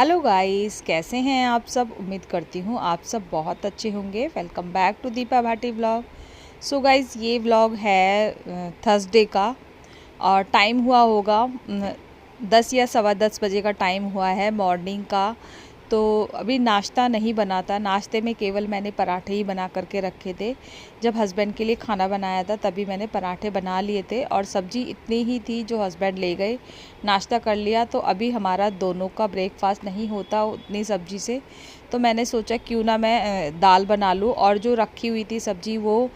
Hello guys, कैसे हैं आप सब। उम्मीद करती हूँ आप सब बहुत अच्छे होंगे। Welcome back to Deepa Bhati vlog. So guys, ये व्लॉग है थर्सडे का और टाइम हुआ होगा 10 या सवा 10 बजे का टाइम हुआ है मॉर्निंग का। तो अभी नाश्ता नहीं बना था। नाश्ते में केवल मैंने पराठे ही बना करके रखे थे। जब हस्बैंड के लिए खाना बनाया था तभी मैंने पराठे बना लिए थे और सब्ज़ी इतनी ही थी जो हस्बैंड ले गए। नाश्ता कर लिया तो अभी हमारा दोनों का ब्रेकफास्ट नहीं होता उतनी सब्ज़ी से। तो मैंने सोचा क्यों ना मैं दाल बना लूँ, और जो रखी हुई थी सब्ज़ी वो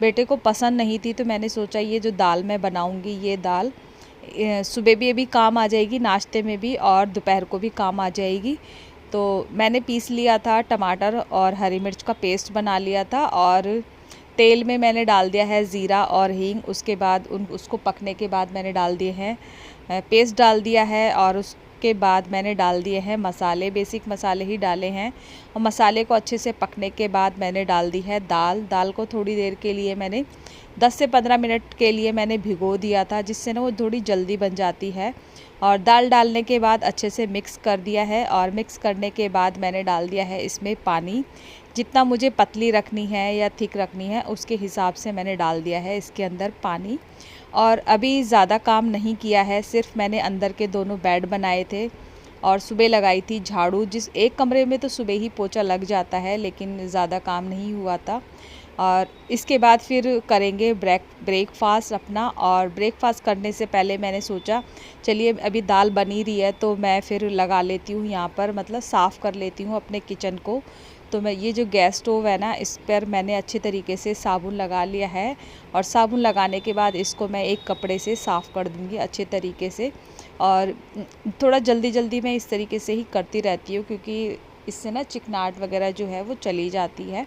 बेटे को पसंद नहीं थी। तो मैंने सोचा ये जो दाल मैं बनाऊँगी ये दाल सुबह भी अभी काम आ जाएगी, नाश्ते में भी और दोपहर को भी काम आ जाएगी। तो मैंने पीस लिया था टमाटर और हरी मिर्च का पेस्ट बना लिया था और तेल में मैंने डाल दिया है ज़ीरा और हींग। उसके बाद उसको पकने के बाद मैंने डाल दिए हैं पेस्ट डाल दिया है और उसके बाद मैंने डाल दिए हैं मसाले, बेसिक मसाले ही डाले हैं। और मसाले को अच्छे से पकने के बाद मैंने डाल दी है दाल को थोड़ी देर के लिए मैंने 10 से 15 मिनट के लिए मैंने भिगो दिया था, जिससे ना वो थोड़ी जल्दी बन जाती है। और दाल डालने के बाद अच्छे से मिक्स कर दिया है और मिक्स करने के बाद मैंने डाल दिया है इसमें पानी। जितना मुझे पतली रखनी है या थिक रखनी है उसके हिसाब से मैंने डाल दिया है इसके अंदर पानी। और अभी ज़्यादा काम नहीं किया है, सिर्फ मैंने अंदर के दोनों बेड बनाए थे और सुबह लगाई थी झाड़ू। जिस एक कमरे में तो सुबह ही पोछा लग जाता है, लेकिन ज़्यादा काम नहीं हुआ था। और इसके बाद फिर करेंगे ब्रेकफास्ट अपना। और ब्रेकफास्ट करने से पहले मैंने सोचा चलिए अभी दाल बनी रही है तो मैं फिर लगा लेती हूँ यहाँ पर, मतलब साफ़ कर लेती हूँ अपने किचन को। तो मैं ये जो गैस स्टोव है ना, इस पर मैंने अच्छे तरीके से साबुन लगा लिया है और साबुन लगाने के बाद इसको मैं एक कपड़े से साफ़ कर दूँगी अच्छे तरीके से। और थोड़ा जल्दी जल्दी मैं इस तरीके से ही करती रहती हूँ क्योंकि इससे ना चिकनाहट वगैरह जो है वो चली जाती है।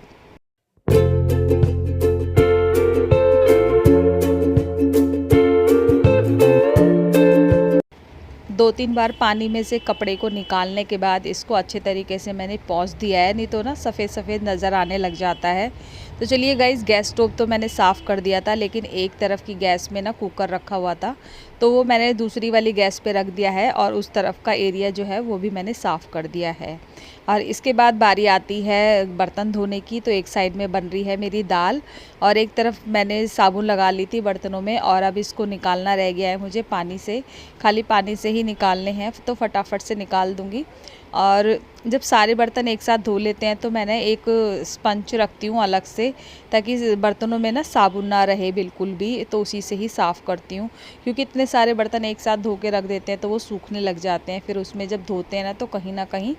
2-3 बार पानी में से कपड़े को निकालने के बाद इसको अच्छे तरीके से मैंने पोंछ दिया है, नहीं तो ना सफ़ेद सफ़ेद नज़र आने लग जाता है। तो चलिए गाइस, गैस स्टोव तो मैंने साफ़ कर दिया था, लेकिन एक तरफ की गैस में ना कुकर रखा हुआ था तो वो मैंने दूसरी वाली गैस पे रख दिया है और उस तरफ का एरिया जो है वो भी मैंने साफ़ कर दिया है। और इसके बाद बारी आती है बर्तन धोने की। तो एक साइड में बन रही है मेरी दाल और एक तरफ मैंने साबुन लगा ली थी बर्तनों में और अब इसको निकालना रह गया है मुझे पानी से। खाली पानी से ही निकालने हैं तो फटाफट से निकाल दूँगी। और जब सारे बर्तन एक साथ धो लेते हैं तो मैंने एक स्पंज रखती हूँ अलग से, ताकि बर्तनों में ना साबुन ना रहे बिल्कुल भी, तो उसी से ही साफ़ करती हूँ। क्योंकि इतने सारे बर्तन एक साथ धो के रख देते हैं तो वो सूखने लग जाते हैं, फिर उसमें जब धोते हैं ना कहीं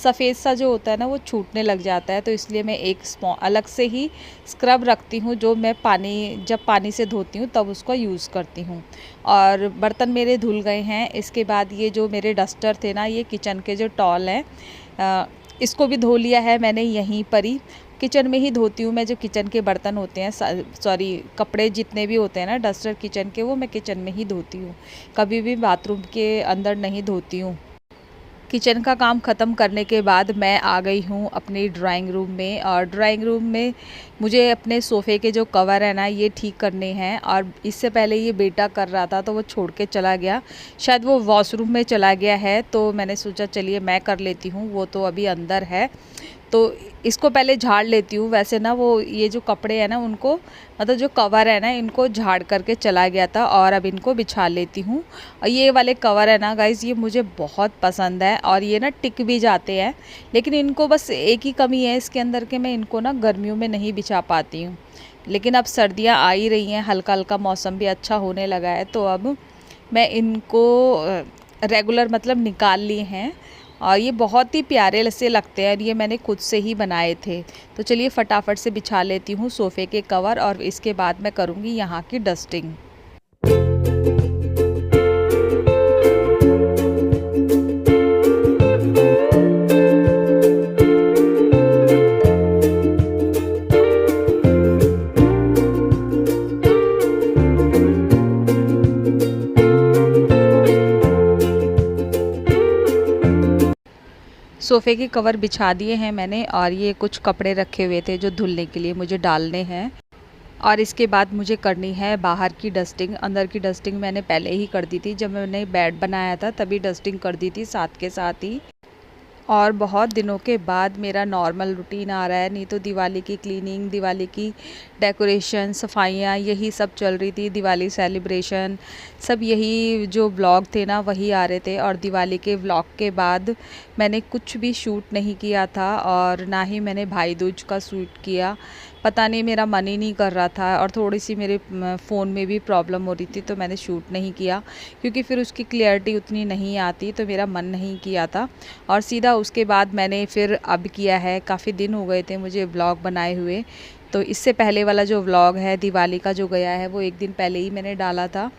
सफ़ेद सा जो होता है ना वो छूटने लग जाता है। तो इसलिए मैं एक अलग से ही स्क्रब रखती हूँ जो मैं जब पानी से धोती हूँ तब उसको यूज़ करती हूँ। और बर्तन मेरे धुल गए हैं। इसके बाद ये जो मेरे डस्टर थे ना, ये किचन के जो टॉल हैं, इसको भी धो लिया है मैंने यहीं पर ही। किचन में ही धोती हूँ मैं, जो किचन के बर्तन होते हैं, सॉरी कपड़े जितने भी होते हैं ना डस्टर किचन के, वो मैं किचन में ही धोती हूँ, कभी भी बाथरूम के अंदर नहीं धोती हूँ। किचन का काम ख़त्म करने के बाद मैं आ गई हूँ अपनी ड्राइंग रूम में। और ड्राइंग रूम में मुझे अपने सोफ़े के जो कवर है ना ये ठीक करने हैं। और इससे पहले ये बेटा कर रहा था तो वो छोड़ के चला गया, शायद वो वॉशरूम में चला गया है। तो मैंने सोचा चलिए मैं कर लेती हूँ, वो तो अभी अंदर है। तो इसको पहले झाड़ लेती हूँ। वैसे ना वो ये जो कपड़े हैं ना उनको, मतलब जो कवर है ना, इनको झाड़ करके चला गया था और अब इनको बिछा लेती हूँ। और ये वाले कवर है ना गाइज़, ये मुझे बहुत पसंद है और ये ना टिक भी जाते हैं। लेकिन इनको बस एक ही कमी है इसके अंदर के, मैं इनको ना गर्मियों में नहीं बिछा पाती हूँ। लेकिन अब सर्दियाँ आ ही रही हैं, हल्का हल्का मौसम भी अच्छा होने लगा है, तो अब मैं इनको रेगुलर मतलब निकाल लिए हैं। और ये बहुत ही प्यारे से लगते हैं और ये मैंने खुद से ही बनाए थे। तो चलिए फटाफट से बिछा लेती हूँ सोफ़े के कवर और इसके बाद मैं करूँगी यहाँ की डस्टिंग। सोफ़े के कवर बिछा दिए हैं मैंने और ये कुछ कपड़े रखे हुए थे जो धुलने के लिए मुझे डालने हैं। और इसके बाद मुझे करनी है बाहर की डस्टिंग। अंदर की डस्टिंग मैंने पहले ही कर दी थी, जब मैंने बेड बनाया था तभी डस्टिंग कर दी थी साथ के साथ ही। और बहुत दिनों के बाद मेरा नॉर्मल रूटीन आ रहा है। नहीं तो दिवाली की क्लीनिंग, दिवाली की डेकोरेशन, सफाइयाँ, यही सब चल रही थी। दिवाली सेलिब्रेशन सब यही जो व्लॉग थे ना वही आ रहे थे। और दिवाली के व्लॉग के बाद मैंने कुछ भी शूट नहीं किया था और ना ही मैंने भाई दूज का शूट किया। पता नहीं, मेरा मन ही नहीं कर रहा था और थोड़ी सी मेरे फ़ोन में भी प्रॉब्लम हो रही थी, तो मैंने शूट नहीं किया क्योंकि फिर उसकी क्लियरिटी उतनी नहीं आती, तो मेरा मन नहीं किया था। और सीधा उसके बाद मैंने फिर अब किया है। काफ़ी दिन हो गए थे मुझे व्लॉग बनाए हुए, तो इससे पहले वाला जो व्लॉग है दिवाली का जो गया है वो एक दिन पहले ही मैंने डाला था।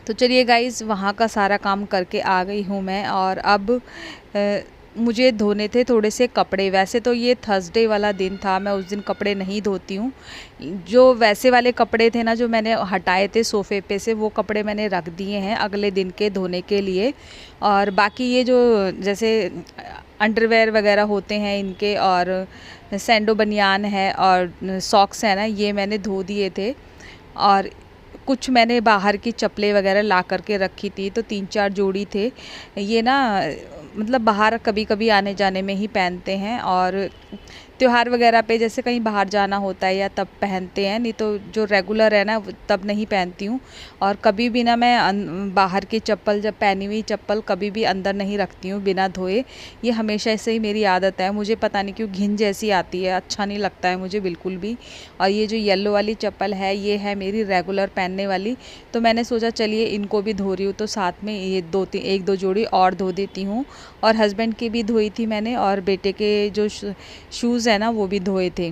तो चलिए गाइज़, वहाँ का सारा काम करके आ गई हूँ मैं। और अब मुझे धोने थे थोड़े से कपड़े। वैसे तो ये थर्सडे वाला दिन था, मैं उस दिन कपड़े नहीं धोती हूँ। जो वैसे वाले कपड़े थे ना जो मैंने हटाए थे सोफ़े पे से, वो कपड़े मैंने रख दिए हैं अगले दिन के धोने के लिए। और बाकी ये जो जैसे अंडरवेयर वगैरह होते हैं इनके, और सैंडो बनियान है और सॉक्स है ना, ये मैंने धो दिए थे। और कुछ मैंने बाहर की चप्पलें वगैरह ला करके रखी थी, तो 3-4 जोड़ी थे। ये ना मतलब बाहर कभी कभी आने जाने में ही पहनते हैं, और त्योहार वगैरह पे जैसे कहीं बाहर जाना होता है या तब पहनते हैं, नहीं तो जो रेगुलर है ना तब नहीं पहनती हूँ। और कभी भी ना मैं बाहर की चप्पल, जब पहनी हुई चप्पल कभी भी अंदर नहीं रखती हूँ बिना धोए। ये हमेशा ऐसे ही मेरी आदत है। मुझे पता नहीं क्यों घिन जैसी आती है, अच्छा नहीं लगता है मुझे बिल्कुल भी। और ये जो येलो वाली चप्पल है ये है मेरी रेगुलर पहनने वाली, तो मैंने सोचा चलिए इनको भी धो रही हूँ तो साथ में ये 1-2 जोड़ी और धो देती हूँ। और हस्बैंड की भी धोई थी मैंने, और बेटे के जो शूज़ है ना वो भी धोए थे,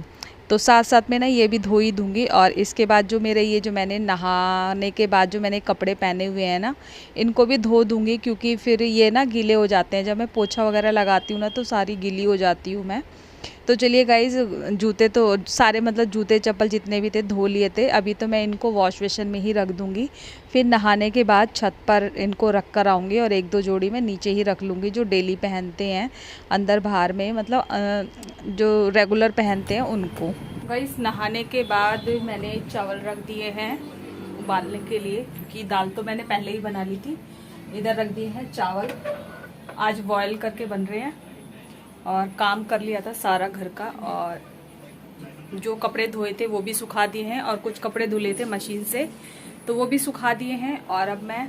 तो साथ साथ में ना ये भी धो ही दूँगी। और इसके बाद जो मेरे ये जो मैंने नहाने के बाद जो मैंने कपड़े पहने हुए हैं ना, इनको भी धो दूँगी, क्योंकि फिर ये ना गीले हो जाते हैं। जब मैं पोछा वगैरह लगाती हूँ ना तो सारी गीली हो जाती हूँ मैं। तो चलिए गाइज़, जूते तो सारे मतलब जूते चप्पल जितने भी थे धो लिए थे। अभी तो मैं इनको वॉश बेसिन में ही रख दूँगी। फिर नहाने के बाद छत पर इनको रख कर आऊँगी, और 1-2 जोड़ी मैं नीचे ही रख लूँगी जो डेली पहनते हैं अंदर बाहर में, मतलब जो रेगुलर पहनते हैं उनको। गाइज़, नहाने के बाद मैंने चावल रख दिए हैं उबालने के लिए, क्योंकि दाल तो मैंने पहले ही बना ली थी। इधर रख दिए हैं चावल, आज बॉयल करके बन रहे हैं। और काम कर लिया था सारा घर का, और जो कपड़े धोए थे वो भी सुखा दिए हैं, और कुछ कपड़े धुले थे मशीन से तो वो भी सुखा दिए हैं। और अब मैं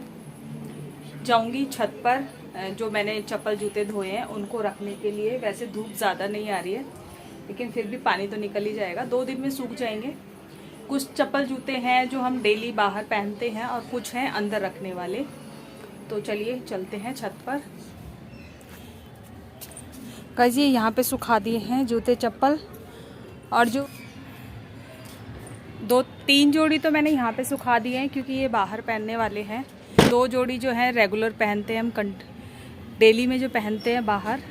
जाऊंगी छत पर जो मैंने चप्पल जूते धोए हैं उनको रखने के लिए। वैसे धूप ज़्यादा नहीं आ रही है, लेकिन फिर भी पानी तो निकल ही जाएगा, 2 दिन में सूख जाएंगे। कुछ चप्पल जूते हैं जो हम डेली बाहर पहनते हैं, और कुछ हैं अंदर रखने वाले। तो चलिए चलते हैं छत पर। गाइस, ये यहाँ पे सुखा दिए हैं जूते चप्पल, और जो 2-3 जोड़ी तो मैंने यहाँ पे सुखा दिए हैं क्योंकि ये बाहर पहनने वाले हैं। 2 जोड़ी जो है रेगुलर पहनते हैं हम, डेली में जो पहनते हैं बाहर,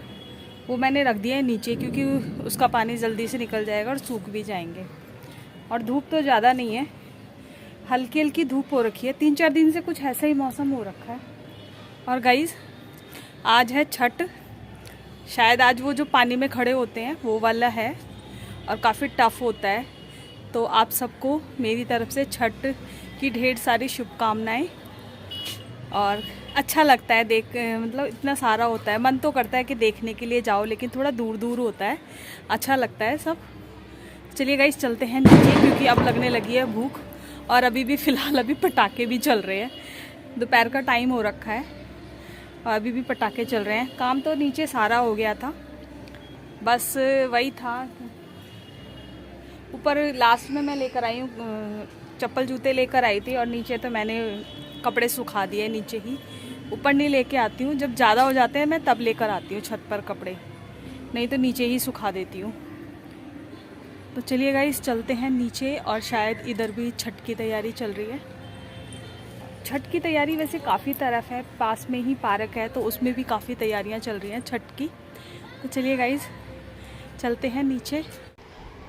वो मैंने रख दिए हैं नीचे, क्योंकि उसका पानी जल्दी से निकल जाएगा और सूख भी जाएंगे। और धूप तो ज़्यादा नहीं है, हल्की हल्की धूप हो रखी है। 3-4 दिन से कुछ ऐसा ही मौसम हो रखा है। और गाइस, आज है छठ, शायद आज वो जो पानी में खड़े होते हैं वो वाला है, और काफ़ी टफ होता है। तो आप सबको मेरी तरफ से छठ की ढेर सारी शुभकामनाएं। और अच्छा लगता है देख, मतलब इतना सारा होता है, मन तो करता है कि देखने के लिए जाओ, लेकिन थोड़ा दूर दूर होता है, अच्छा लगता है सब। चलिए गाइस, चलते हैं नीचे, क्योंकि अब लगने लगी है भूख। और अभी भी फ़िलहाल अभी पटाखे भी चल रहे हैं, दोपहर का टाइम हो रखा है और अभी भी पटाखे चल रहे हैं। काम तो नीचे सारा हो गया था, बस वही था। ऊपर लास्ट में मैं लेकर आई हूँ चप्पल जूते लेकर आई थी, और नीचे तो मैंने कपड़े सुखा दिए नीचे ही। ऊपर नहीं लेके आती हूँ, जब ज़्यादा हो जाते हैं मैं तब लेकर आती हूँ छत पर कपड़े, नहीं तो नीचे ही सुखा देती हूँ। तो चलिए गाइस, चलते हैं नीचे। और शायद इधर भी छठ की तैयारी चल रही है। छठ की तैयारी वैसे काफ़ी तरफ है, पास में ही पार्क है तो उसमें भी काफ़ी तैयारियां चल रही हैं छठ की। तो चलिए गाइस, चलते हैं नीचे।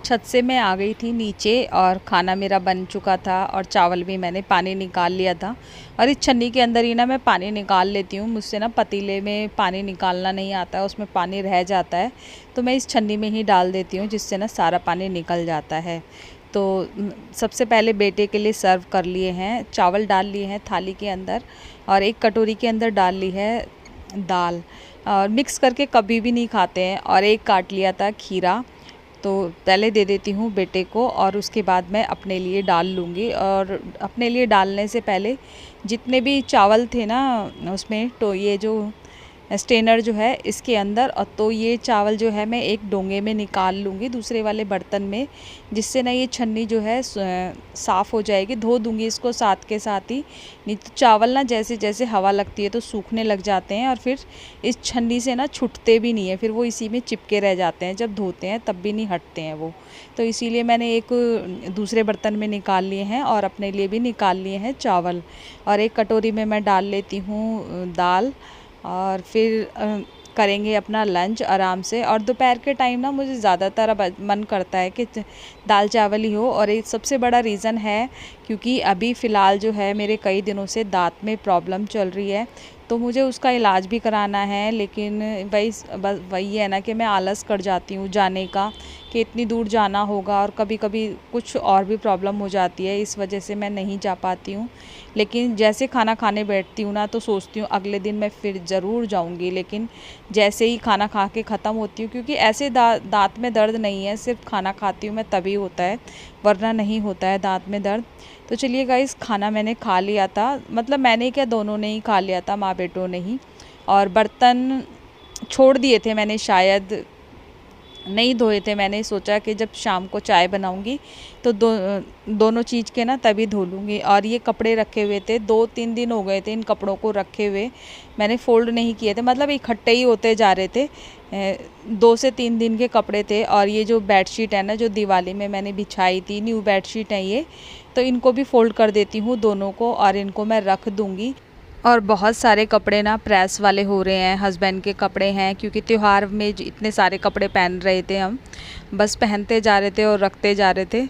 छत से मैं आ गई थी नीचे, और खाना मेरा बन चुका था, और चावल भी मैंने पानी निकाल लिया था। और इस छन्नी के अंदर ही ना मैं पानी निकाल लेती हूँ, मुझसे ना पतीले में पानी निकालना नहीं आता है, उसमें पानी रह जाता है, तो मैं इस छन्नी में ही डाल देती हूँ, जिससे ना सारा पानी निकल जाता है। तो सबसे पहले बेटे के लिए सर्व कर लिए हैं, चावल डाल लिए हैं थाली के अंदर, और एक कटोरी के अंदर डाल ली है दाल, और मिक्स करके कभी भी नहीं खाते हैं। और एक काट लिया था खीरा, तो पहले दे देती हूँ बेटे को और उसके बाद मैं अपने लिए डाल लूँगी। और अपने लिए डालने से पहले जितने भी चावल थे ना उसमें, तो ये जो स्टेनर जो है इसके अंदर, और तो ये चावल जो है मैं एक डोंगे में निकाल लूँगी दूसरे वाले बर्तन में, जिससे ना ये छन्नी जो है साफ़ हो जाएगी। धो दूँगी इसको साथ के साथ ही, नहीं तो चावल ना जैसे जैसे हवा लगती है तो सूखने लग जाते हैं और फिर इस छन्नी से ना छूटते भी नहीं है, फिर वो इसी में चिपके रह जाते हैं, जब धोते हैं तब भी नहीं हटते हैं वो। तो इसीलिए मैंने एक दूसरे बर्तन में निकाल लिए हैं और अपने लिए भी निकाल लिए हैं चावल। और एक कटोरी में मैं डाल लेती हूँ दाल, और फिर करेंगे अपना लंच आराम से। और दोपहर के टाइम ना मुझे ज़्यादातर अब मन करता है कि दाल चावल ही हो, और एक सबसे बड़ा रीज़न है क्योंकि अभी फ़िलहाल जो है मेरे कई दिनों से दांत में प्रॉब्लम चल रही है, तो मुझे उसका इलाज भी कराना है। लेकिन बस वही है ना कि मैं आलस कर जाती हूँ जाने का, कि इतनी दूर जाना होगा, और कभी कभी कुछ और भी प्रॉब्लम हो जाती है, इस वजह से मैं नहीं जा पाती हूँ। लेकिन जैसे खाना खाने बैठती हूँ ना तो सोचती हूँ अगले दिन मैं फिर ज़रूर जाऊँगी, लेकिन जैसे ही खाना खा के ख़त्म होती हूँ, क्योंकि ऐसे दांत में दर्द नहीं है, सिर्फ खाना खाती हूँ मैं तभी होता है, वरना नहीं होता है दांत में दर्द। तो चलिए गाइस, खाना मैंने खा लिया था, मतलब मैंने क्या, दोनों ने ही खा लिया था, माँ बेटों ने ही। और बर्तन छोड़ दिए थे मैंने, शायद नहीं धोए थे। मैंने सोचा कि जब शाम को चाय बनाऊंगी तो दोनों चीज़ के ना तभी धो लूँगी। और ये कपड़े रखे हुए थे, 2-3 दिन हो गए थे इन कपड़ों को रखे हुए, मैंने फ़ोल्ड नहीं किए थे, मतलब इकट्ठे ही होते जा रहे थे। 2 से 3 दिन के कपड़े थे। और ये जो बेडशीट है ना, जो दिवाली में मैंने बिछाई थी, न्यू बेडशीट है ये, तो इनको भी फ़ोल्ड कर देती हूँ दोनों को, और इनको मैं रख दूँगी। और बहुत सारे कपड़े ना प्रेस वाले हो रहे हैं, हस्बैंड के कपड़े हैं, क्योंकि त्यौहार में इतने सारे कपड़े पहन रहे थे हम, बस पहनते जा रहे थे और रखते जा रहे थे।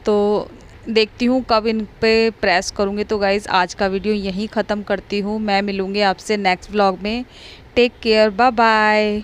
तो देखती हूँ कब इन पे प्रेस करूँगी। तो गाइज़, आज का वीडियो यहीं ख़त्म करती हूँ, मैं मिलूँगी आपसे नेक्स्ट व्लॉग में। Take care, bye bye.